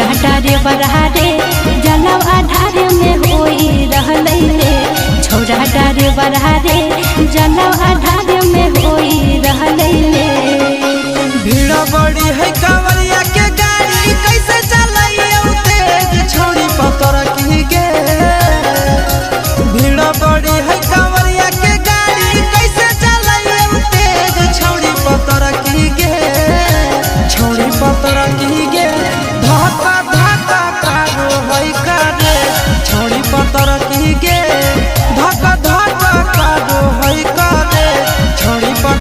छोड़ा डारे बरहारे जलवा धारे में होई रहलै रे छोड़ा डारे बरहारे